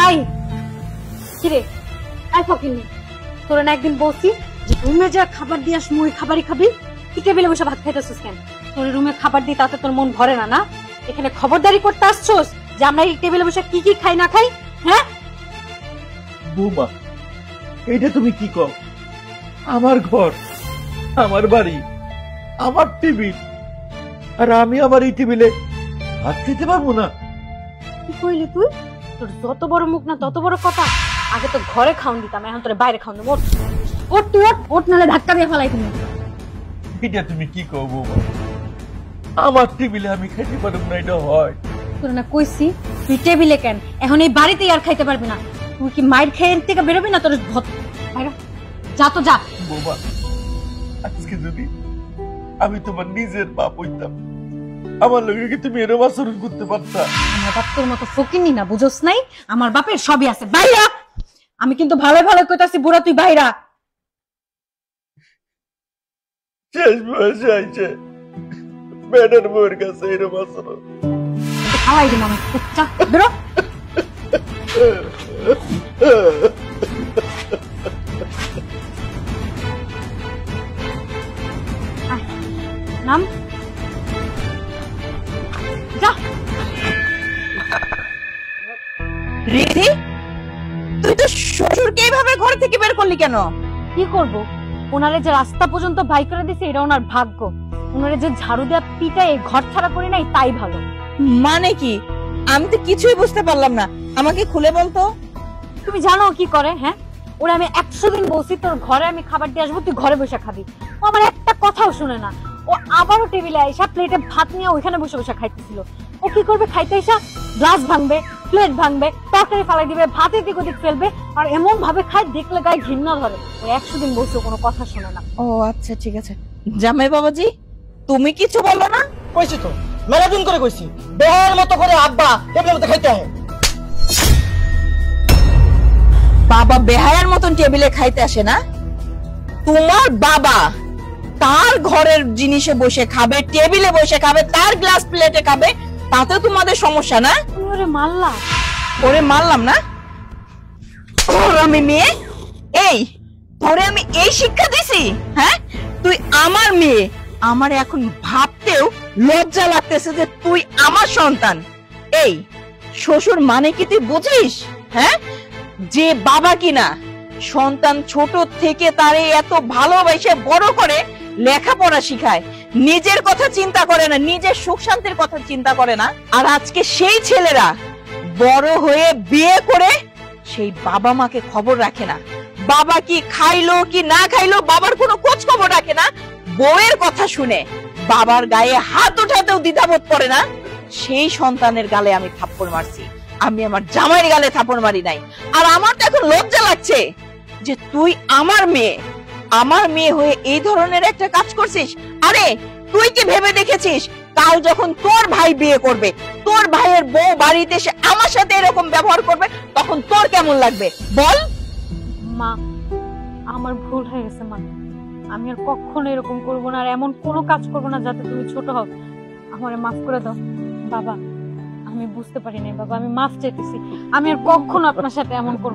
I কিরে, I ফকিনি, তোরা না একদিন বলছি যে রুমে যা খাবার দিয়ে আস, মুই খাবারই খাবি, তুই টেবিলে বসে ভাত খাইতেছিস কেন? তোর রুমে খাবার দিয়ে তাতে তোর মন ভরে না? না এখানে খবরদারি করতে আসছোস যে আমরা এই টেবিলে বসে কি কি খাই না খাই? হ্যাঁ বৌমা, এইটা তুমি কি কও? আমার ঘর, আমার বাড়ি, আমার টেবিল, আর আমি আমার এই টেবিলে ভাত খেতে পারবো না? কি কইলি তুই? তোর যত বড় মুখ না তত বড় কথা। আগে তো ঘরে খাওন দিতাম, এখন তোর বাইরে খাওন দেবো। ওঠ তুই, ওঠ ওঠ, নাহলে ধাক্কা দিয়ে ফেলাই তুমি। এটা তুমি কি কও বৌমা? আমার টেবিলে আমি খাইতে পারবো না, এটা হয়? তোর না কইছি তুই টেবিলে কেন, এখন এই বাড়িতেই আর খাইতে পারবি না। তুই কি মায়ের খেয়ে থেকে বেরোবি না? তোর যা তো যা। বৌমা, আজকে যদি আমি তোমার নিজের বাপ হইতাম, আমার লোকে কি তুমি এরকম আচরণ করতে পারতা? আমার বাপ তোর মতো ফকিনি না, বুঝোস নাই? আমার বাপের সবই আছে। বাইরা, আমি কিন্তু ভালো ভালো কইতাছি, বুড়া তুই বাইরা। শেষ বয়সে আইছে ম্যাডার বউয়ের কাছে এরকম আচরণ। খাওয়াই দিলাম আমি, যা বেরো। নাম যা। রিধি, তুই তো শ্বশুরকে এইভাবে ঘর থেকে বের করলি কেন? কি করব, ওনারে যে রাস্তা পর্যন্ত বাই করে দিছে এটা ওনার ভাগ্য। ওনারে যে ঝাড়ু দেয়া পিটায় ঘর ছাড়া করি নাই তাই ভালো। মানে কি? আমি তো কিছুই বুঝতে পারলাম না, আমাকে খুলে বলতো। তুমি জানো কি করে? হ্যাঁ, ওরা আমি 100 দিন বলছি তোর ঘরে আমি খাবার দিয়ে আসবো, তুই ঘরে বসে খাবি। ও আমার একটা কথাও শুনে না। ও আবারও টেবিলে আইসা প্লেটে ভাত নিয়ে ওইখানে বসে বসে খাইতেছিল। ও কি করবে? খাইতে আইসা গ্লাস ভাঙবে, প্লেট ভাঙবে, তরকারি ফালাই দিবে, ভাত এদিক ওদিক ফেলবে, আর এমন ভাবে খায় দেখলে গায়ে ঘৃণা ধরে। ও 100 দিন বলছে কোনো কথা শুনে না। ও আচ্ছা, ঠিক আছে। জামাই বাবাজি, তুমি কিছু বলো না? কইছি তো, মেলাদিন করে কইছি, বেহার মতো করে আব্বা টেবিলের মধ্যে খাইতে হয়। বাবা বেহায়ার মতন টেবিলে খাইতে আসে না? তোমার বাবা তার ঘরের জিনিসে বসে খাবে, টেবিলে বসে খাবে, তার গ্লাস প্লেটে খাবে, তাতে তোমাদের সমস্যা না? তুমি ওরে মারলা? ওরে মারলাম না? ওর আমি মেয়ে? এই তোরে আমি এই শিক্ষা দিছি? হ্যাঁ, তুই আমার মেয়ে। আমার এখন ভাবতেও লজ্জা লাগতেছে যে তুই আমার সন্তান। এই শ্বশুর মানে কি তুই বুঝিস? হ্যাঁ, যে বাবা কিনা সন্তান ছোট থেকে তারে এত ভালোবেসে বড় করে লেখাপড়া শিখায়, নিজের কথা চিন্তা করে না, নিজের সুখ শান্তির কথা চিন্তা করে না। আর আজকে সেই ছেলেরা বড় হয়ে বিয়ে করে সেই বাবা মাকে খবর রাখে না। বাবা কি খাইলো কি না খাইলো বাবার কোনো খোঁজ খবর রাখে না। বউয়ের কথা শুনে বাবার গায়ে হাত ওঠাতেও দ্বিধাবোধ করে না। সেই সন্তানের গালে আমি থাপ্পড় মারছি, আমি আমার জামাইয়ের গালে থাপ্পড় মারি নাই। আর আমার তো এখন লজ্জা লাগছে যে তুই আমার মেয়ে হয়ে এই ধরনের একটা কাজ করছিস। আরে তুই কি ভেবে দেখেছিস কাল যখন তোর ভাই বিয়ে করবে, তোর ভাইয়ের বউ বাড়িতে এসে আমার সাথে এরকম ব্যবহার করবে, তখন তোর কেমন লাগবে বল? মা, আমার ভুল হয়ে গেছে মা, আমি আর কখনো এরকম করবো না, আর এমন কোনো কাজ করবো না যাতে তুমি ছোট হও। আমারে মাফ করে দাও বাবা, আমি বুঝতে পারি নাই বাবা, আমি মাফ চাইতেছি। আমি আর কখনো আপনার সাথে এমন করবো